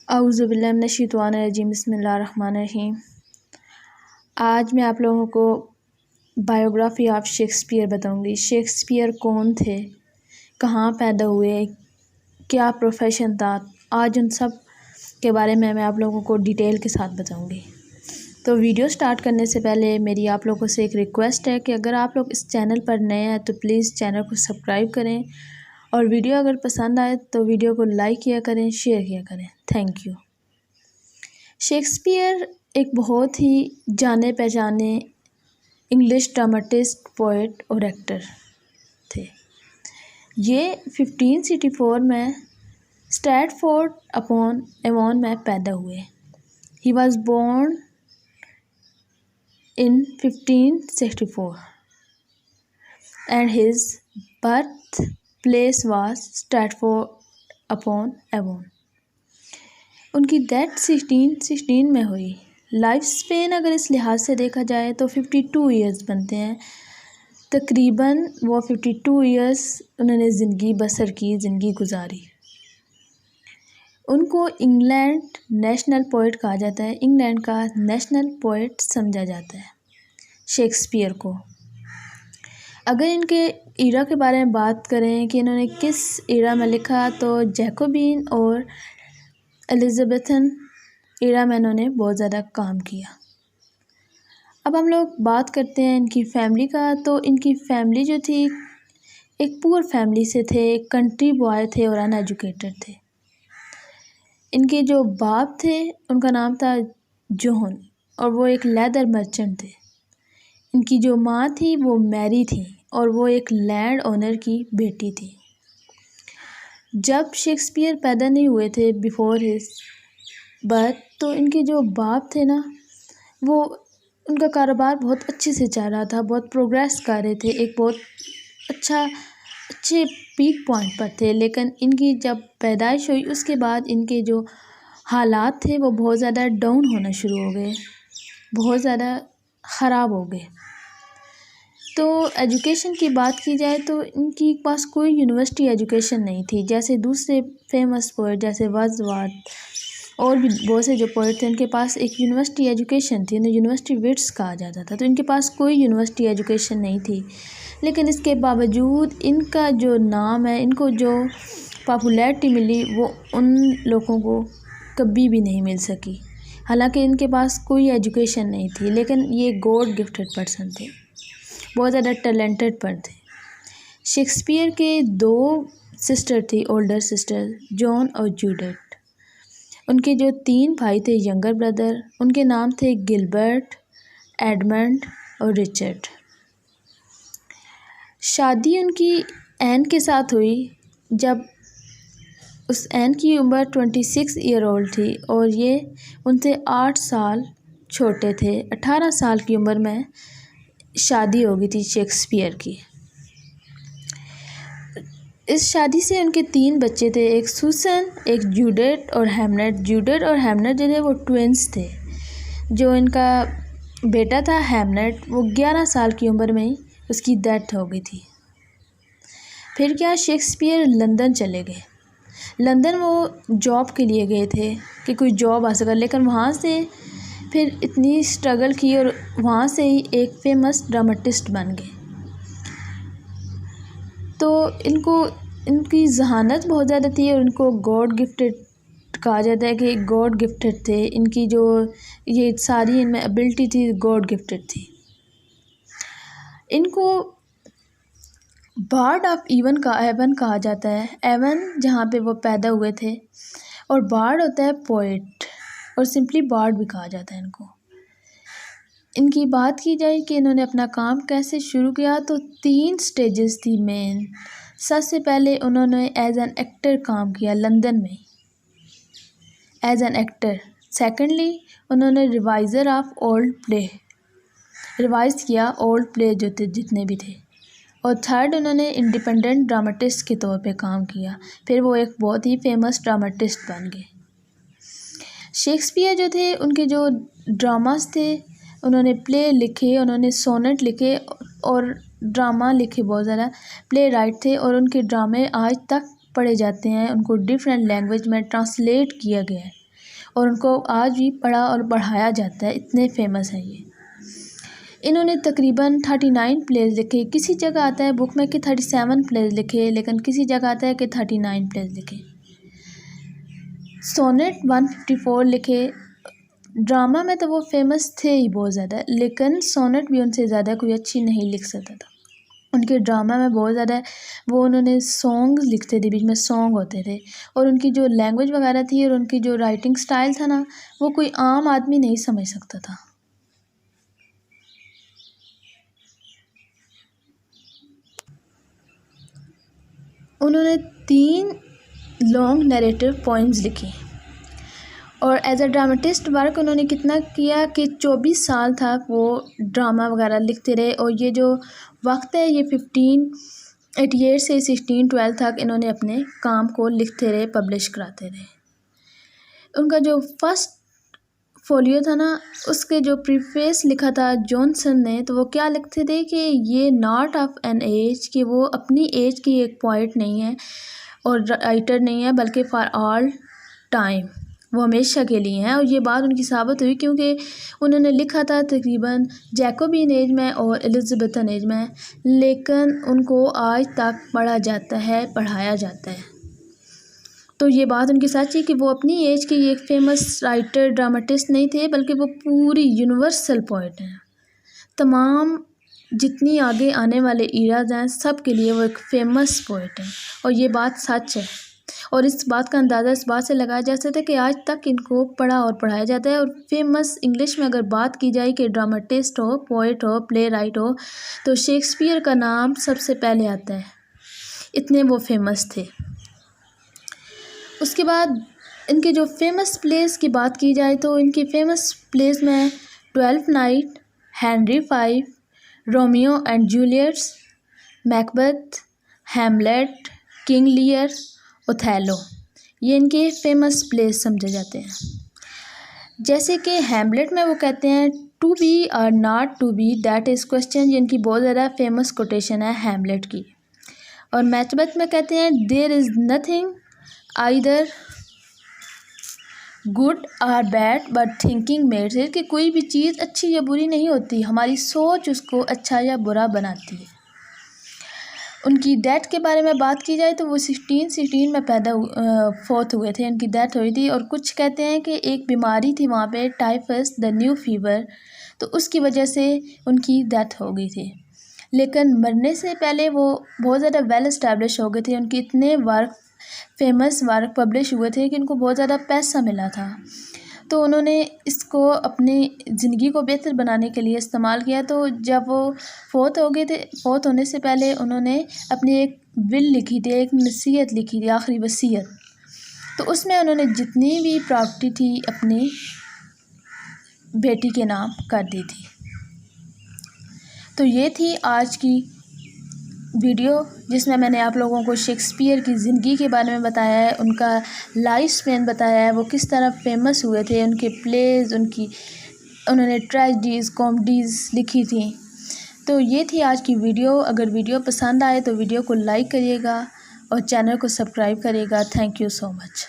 औज़ुबिल्लाहि मिनश्शैतानिर्रजीम बिस्मिल्लाहिर्रहमानिर्रहीम। आज मैं आप लोगों को बायोग्राफ़ी ऑफ शेक्सपियर बताऊंगी। शेक्सपियर कौन थे, कहाँ पैदा हुए, क्या प्रोफेशन था, आज उन सब के बारे में मैं आप लोगों को डिटेल के साथ बताऊंगी। तो वीडियो स्टार्ट करने से पहले मेरी आप लोगों से एक रिक्वेस्ट है कि अगर आप लोग इस चैनल पर नए हैं तो प्लीज़ चैनल को सब्सक्राइब करें और वीडियो अगर पसंद आए तो वीडियो को लाइक किया करें, शेयर किया करें। Thank you. शेक्सपियर एक बहुत ही जाने पहचाने इंग्लिश ड्रामेटिस्ट, पोएट और एक्टर थे। ये 1564 में स्ट्रैटफोर्ड अपॉन एवॉन में पैदा हुए। He was born in 1564 and his birthplace was Stratford upon Avon. उनकी डेथ 1616 में हुई। लाइफ स्पेन अगर इस लिहाज से देखा जाए तो 52 ईयर्स बनते हैं। तकरीबन वो 52 ईयर्स उन्होंने ज़िंदगी बसर की, ज़िंदगी गुजारी। उनको इंग्लैंड नेशनल पोएट कहा जाता है, इंग्लैंड का नेशनल पोएट समझा जाता है शेक्सपियर को। अगर इनके ईरा के बारे में बात करें कि इन्होंने किस ईरा में लिखा, तो जैकोबिन और एलिज़ाबेथन ईरा में इन्होंने बहुत ज़्यादा काम किया। अब हम लोग बात करते हैं इनकी फैमिली का। तो इनकी फैमिली जो थी एक पुअर फैमिली से थे, कंट्री बॉय थे और अनएजुकेटेड थे। इनके जो बाप थे उनका नाम था जॉन और वो एक लेदर मर्चेंट थे। इनकी जो माँ थी वो मैरी थी और वो एक लैंड ओनर की बेटी थी। जब शेक्सपियर पैदा नहीं हुए थे, बिफोर हिज बर्थ, तो इनके जो बाप थे ना, वो उनका कारोबार बहुत अच्छे से चल रहा था, बहुत प्रोग्रेस कर रहे थे, एक बहुत अच्छे पीक पॉइंट पर थे। लेकिन इनकी जब पैदाइश हुई उसके बाद इनके जो हालात थे वो बहुत ज़्यादा डाउन होना शुरू हो गए, बहुत ज़्यादा ख़राब हो गए। तो एजुकेशन की बात की जाए तो इनकी पास कोई यूनिवर्सिटी एजुकेशन नहीं थी। जैसे दूसरे फेमस पोएट जैसे वर्ड्सवर्थ और भी बहुत से जो पोएट थे, उनके पास एक यूनिवर्सिटी एजुकेशन थी, उन्हें यूनिवर्सिटी विट्स कहा जाता था। तो इनके पास कोई यूनिवर्सिटी एजुकेशन नहीं थी। लेकिन इसके बावजूद इनका जो नाम है, इनको जो पॉपुलैरिटी मिली वो उन लोगों को कभी भी नहीं मिल सकी। हालांकि इनके पास कोई एजुकेशन नहीं थी, लेकिन ये गॉड गिफ्टेड पर्सन थे, बहुत ज़्यादा टैलेंटेड पर थे। शेक्सपियर के 2 सिस्टर थी, ओल्डर सिस्टर जॉन और जूडिथ। उनके जो 3 भाई थे, यंगर ब्रदर, उनके नाम थे गिलबर्ट, एडमंड और रिचर्ड। शादी उनकी एन के साथ हुई जब उस एन की उम्र 26 ईयर ओल्ड थी और ये उनसे 8 साल छोटे थे। 18 साल की उम्र में शादी हो गई थी शेक्सपियर की। इस शादी से उनके 3 बच्चे थे, एक सुसन, एक जूडिथ और हैमलेट। जूडिथ और हैमलेट जो थे वो ट्विंस थे। जो इनका बेटा था हैमलेट, वो 11 साल की उम्र में ही उसकी डेथ हो गई थी। फिर क्या, शेक्सपियर लंदन चले गए। लंदन वो जॉब के लिए गए थे कि कोई जॉब आ सका, लेकिन वहाँ से फिर इतनी स्ट्रगल की और वहाँ से ही एक फेमस ड्रामेटिस्ट बन गए। तो इनकी जहानत बहुत ज़्यादा थी और इनको गॉड गिफ्टेड कहा जाता है कि गॉड गिफ्टेड थे। इनकी जो ये सारी इनमें एबिलिटी थी, गॉड गिफ्टेड थी। इनको बार्ड ऑफ एवन कहा जाता है। एवन जहाँ पे वो पैदा हुए थे, और बार्ड होता है पोएट, और सिंपली बार्ड भी कहा जाता है इनको। इनकी बात की जाए कि इन्होंने अपना काम कैसे शुरू किया, तो 3 स्टेजेस थी मेन। सबसे पहले उन्होंने एज एन एक्टर काम किया लंदन में, एज एन एक्टर। सेकेंडली उन्होंने रिवाइज़र ऑफ ओल्ड प्ले, रिवाइज़ किया ओल्ड प्ले जो थे जितने भी थे। और थर्ड उन्होंने इंडिपेंडेंट ड्रामेटिस्ट के तौर पे काम किया। फिर वो एक बहुत ही फेमस ड्रामेटिस्ट बन गए। शेक्सपियर जो थे, उनके जो ड्रामास थे, उन्होंने प्ले लिखे, उन्होंने सोनेट लिखे और ड्रामा लिखे, बहुत ज़्यादा प्ले राइट थे। और उनके ड्रामे आज तक पढ़े जाते हैं, उनको डिफरेंट लैंग्वेज में ट्रांसलेट किया गया है। और उनको आज भी पढ़ा और पढ़ाया जाता है, इतने फेमस हैं ये। इन्होंने तकरीबन 39 प्लेज लिखे। किसी जगह आता है बुक में कि 37 प्लेज लिखे, लेकिन किसी जगह आता है कि 39 प्लेज लिखे। सोनेट 154 लिखे। ड्रामा में तो वो फेमस थे ही बहुत ज़्यादा, लेकिन सोनेट भी उनसे ज़्यादा कोई अच्छी नहीं लिख सकता था। उनके ड्रामा में बहुत ज़्यादा वो उन्होंने सॉन्ग लिखते थे, बीच में सॉन्ग होते थे, और उनकी जो लैंग्वेज वगैरह थी और उनकी जो राइटिंग स्टाइल था ना, वो कोई आम आदमी नहीं समझ सकता था। उन्होंने 3 लॉन्ग नैरेटिव पोइम्स लिखी और एज अ ड्रामेटिस्ट वर्क उन्होंने कितना किया कि 24 साल तक वो ड्रामा वगैरह लिखते रहे। और ये जो वक्त है ये 1588 से 1612 तक इन्होंने अपने काम को लिखते रहे, पब्लिश कराते रहे। उनका जो फर्स्ट फोलियो था ना, उसके जो प्रीफेस लिखा था जॉनसन ने, तो वो क्या लिखते थे कि ये नॉट ऑफ एन एज, कि वो अपनी एज की एक पोइट नहीं है और राइटर नहीं है, बल्कि फॉर ऑल टाइम, वो हमेशा के लिए हैं। और ये बात उनकी साबित हुई क्योंकि उन्होंने लिखा था तकरीबन जैकोबियन एज में और एलिज़ाबेथन एज में, लेकिन उनको आज तक पढ़ा जाता है, पढ़ाया जाता है। तो ये बात उनकी सच है कि वो अपनी एज के एक फेमस राइटर ड्रामेटिस्ट नहीं थे, बल्कि वो पूरी यूनिवर्सल पोइट हैं। तमाम जितनी आगे आने वाले ईराज हैं सब के लिए वो एक फेमस पोइट हैं, और ये बात सच है। और इस बात का अंदाज़ा इस बात से लगाया जा सकता है कि आज तक इनको पढ़ा और पढ़ाया जाता है। और फेमस इंग्लिश में अगर बात की जाए कि ड्रामेटिस्ट हो, पोइट हो, प्ले राइट हो, तो शेक्सपियर का नाम सबसे पहले आता है, इतने वो फेमस थे। उसके बाद इनके जो फेमस प्लेस की बात की जाए तो इनके फेमस प्लेस में 12th night, Henry V, Romeo and Juliet, Macbeth, Hamlet, King Lear, Othello, ये इनके फेमस प्लेस समझे जाते हैं। जैसे कि हैमलेट में वो कहते हैं टू बी और not to be, that is question, जिनकी बहुत ज़्यादा फेमस कोटेशन है हैमलेट की। और मैकबेथ में कहते हैं there is nothing either good और bad but thinking makes it, कि कोई भी चीज़ अच्छी या बुरी नहीं होती, हमारी सोच उसको अच्छा या बुरा बनाती है। उनकी डेथ के बारे में बात की जाए तो वो 1616 में फोर्थ हुए थे, उनकी डेथ हुई थी। और कुछ कहते हैं कि एक बीमारी थी वहाँ पे, टाइफस द न्यू फीवर, तो उसकी वजह से उनकी डेथ हो गई थी। लेकिन मरने से पहले वो बहुत ज़्यादा वेल इस्टेब्लिश हो गए थे। उनके इतने वर्क, फेमस वर्क पब्लिश हुए थे कि उनको बहुत ज़्यादा पैसा मिला था। तो उन्होंने इसको अपनी ज़िंदगी को बेहतर बनाने के लिए इस्तेमाल किया। तो जब वो फोत हो गए थे, फोत होने से पहले उन्होंने अपनी एक विल लिखी थी, एक नसीहत लिखी थी, आखिरी वसीयत। तो उसमें उन्होंने जितनी भी प्रॉपर्टी थी अपनी बेटी के नाम कर दी थी। तो ये थी आज की वीडियो जिसमें मैंने आप लोगों को शेक्सपियर की ज़िंदगी के बारे में बताया है, उनका लाइफ स्पैन बताया है, वो किस तरह फेमस हुए थे, उनके प्लेज, उन्होंने ट्रेजेडीज़, कॉमेडीज़ लिखी थी। तो ये थी आज की वीडियो। अगर वीडियो पसंद आए तो वीडियो को लाइक करिएगा और चैनल को सब्सक्राइब करिएगा। Thank you so much.